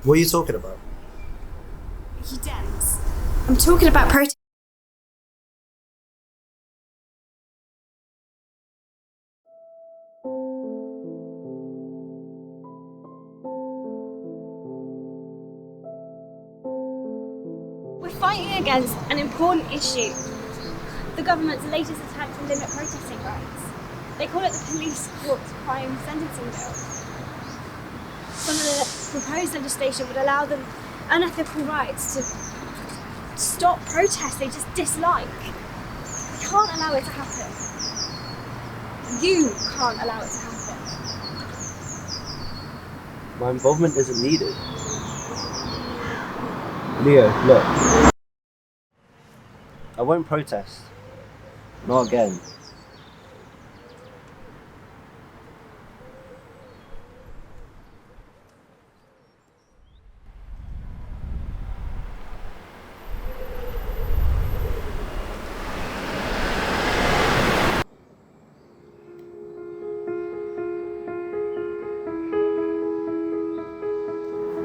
What are you talking about? You dense. I'm talking about protest. We're fighting against an important issue. The government's latest attempt to limit protesting rights. They call it the Police Court Crime Sentencing Bill. Some of the proposed legislation would allow them unethical rights to stop protests they just dislike. We can't allow it to happen. You can't allow it to happen. My involvement isn't needed. Leo, look. I won't protest. Not again.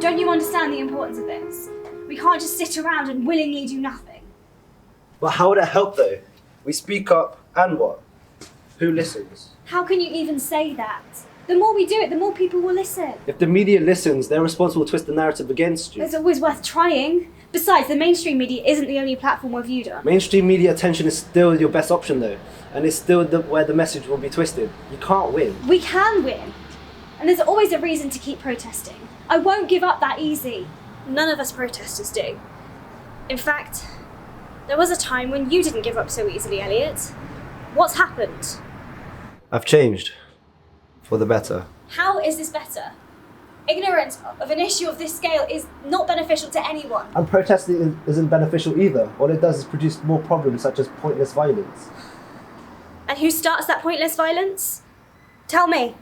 Don't you understand the importance of this? We can't just sit around and willingly do nothing. But how would it help though? We speak up, and what? Who listens? How can you even say that? The more we do it, the more people will listen. If the media listens, they're responsible to twist the narrative against you. It's always worth trying. Besides, the mainstream media isn't the only platform we're viewed on. Mainstream media attention is still your best option though, and it's still where the message will be twisted. You can't win. We can win. And there's always a reason to keep protesting. I won't give up that easy. None of us protesters do. In fact, there was a time when you didn't give up so easily, Elliot. What's happened? I've changed. For the better. How is this better? Ignorance of an issue of this scale is not beneficial to anyone. And protesting isn't beneficial either. All it does is produce more problems such as pointless violence. And who starts that pointless violence? Tell me.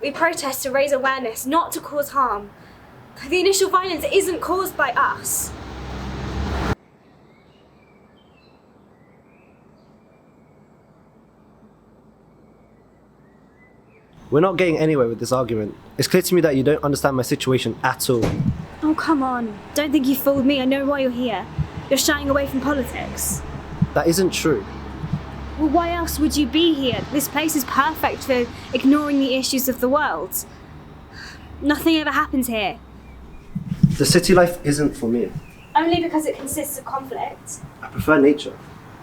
We protest to raise awareness, not to cause harm. The initial violence isn't caused by us. We're not getting anywhere with this argument. It's clear to me that you don't understand my situation at all. Oh, come on. Don't think you fooled me. I know why you're here. You're shying away from politics. That isn't true. Well, why else would you be here? This place is perfect for ignoring the issues of the world. Nothing ever happens here. The city life isn't for me. Only because it consists of conflict. I prefer nature.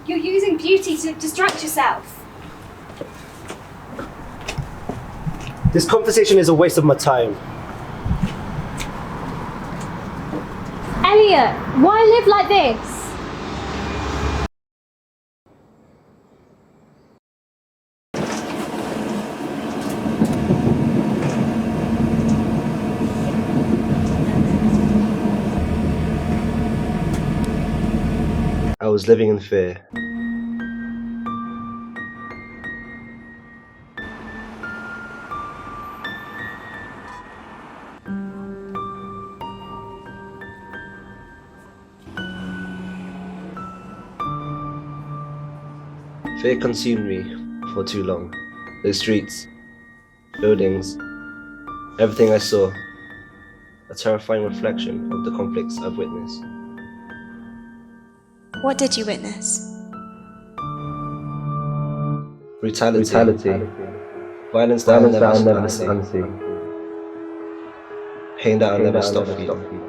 You're using beauty to distract yourself. This conversation is a waste of my time. Elliot, why live like this? I was living in fear. Fear consumed me for too long. The streets, buildings, everything I saw, a terrifying reflection of the conflicts I've witnessed. What did you witness? Brutality. Violence that I'll never see. Pain that I'll never stop feeling.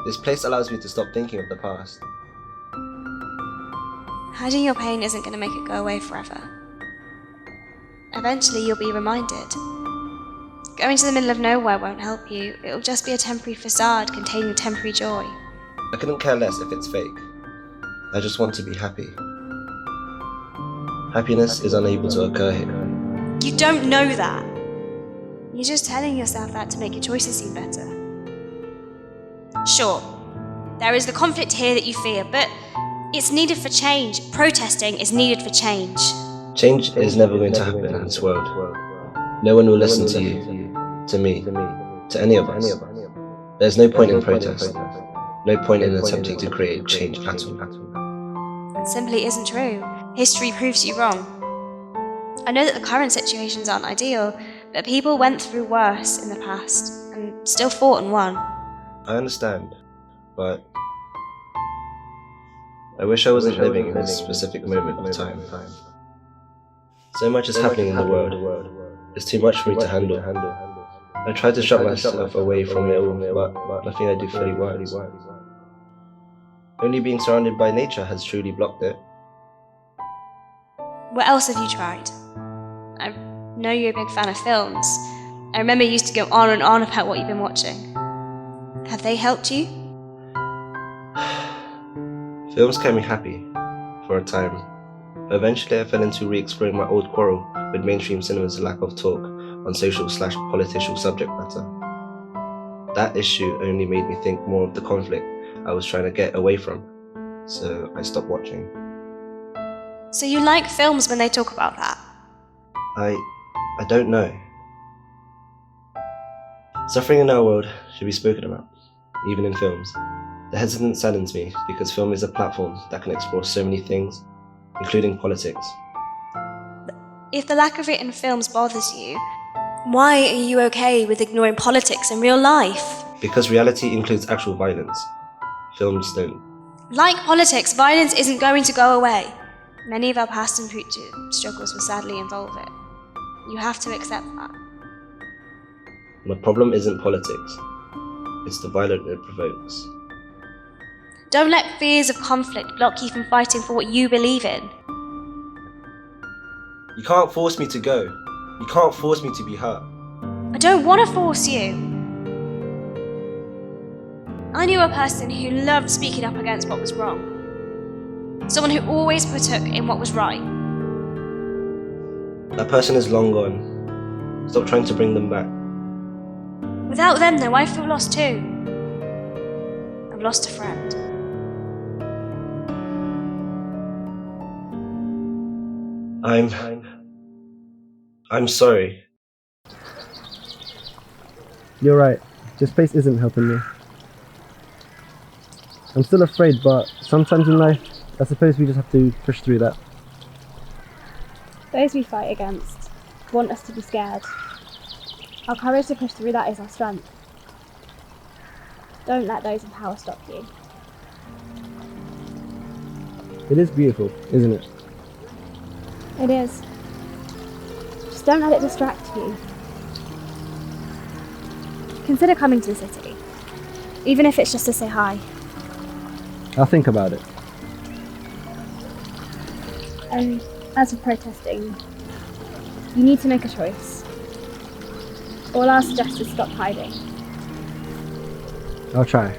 This place allows me to stop thinking of the past. Hiding your pain isn't going to make it go away forever. Eventually you'll be reminded. Going to the middle of nowhere won't help you. It'll just be a temporary facade containing temporary joy. I couldn't care less if it's fake. I just want to be happy. Happiness is unable to occur here. You don't know that. You're just telling yourself that to make your choices seem better. Sure, there is the conflict here that you fear, but it's needed for change. Protesting is needed for change. Change is never going to happen in this world. No one will listen to you, to me, to any of us. There's no point in protest. No point in attempting to create change at all. It simply isn't true. History proves you wrong. I know that the current situations aren't ideal, but people went through worse in the past and still fought and won. I understand, but I wish I wasn't living in this specific moment of time. So much is happening in the world. It's too much for me to handle. I try to shut myself away from it all, but nothing I do fully works. Only being surrounded by nature has truly blocked it. What else have you tried? I know you're a big fan of films. I remember you used to go on and on about what you've been watching. Have they helped you? Films kept me happy, for a time. But eventually I fell into re-exploring my old quarrel with mainstream cinema's lack of talk on social/political subject matter. That issue only made me think more of the conflict I was trying to get away from, so I stopped watching. So you like films when they talk about that? I don't know. Suffering in our world should be spoken about, even in films. The hesitance saddens me because film is a platform that can explore so many things, including politics. If the lack of it in films bothers you, why are you okay with ignoring politics in real life? Because reality includes actual violence. Films don't. Like politics, violence isn't going to go away. Many of our past and future struggles will sadly involve it. You have to accept that. My problem isn't politics. It's the violence it provokes. Don't let fears of conflict block you from fighting for what you believe in. You can't force me to go. You can't force me to be hurt. I don't want to force you. I knew a person who loved speaking up against what was wrong. Someone who always partook in what was right. That person is long gone. Stop trying to bring them back. Without them, though, I feel lost too. I've lost a friend. I'm sorry. You're right. This place isn't helping me. I'm still afraid, but sometimes in life, I suppose we just have to push through that. Those we fight against want us to be scared. Our courage to push through that is our strength. Don't let those in power stop you. It is beautiful, isn't it? It is. Just don't let it distract you. Consider coming to the city, even if it's just to say hi. I'll think about it. And as for protesting, you need to make a choice. All I'll suggest is stop hiding. I'll try.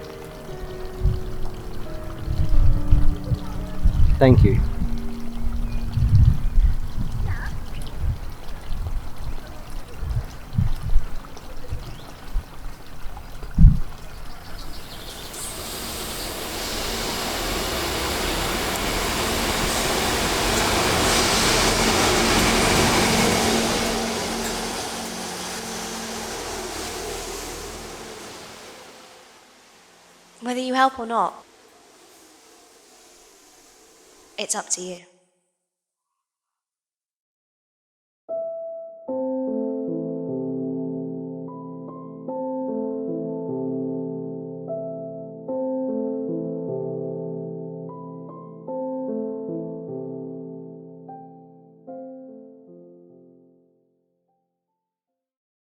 Thank you. Whether you help or not, it's up to you.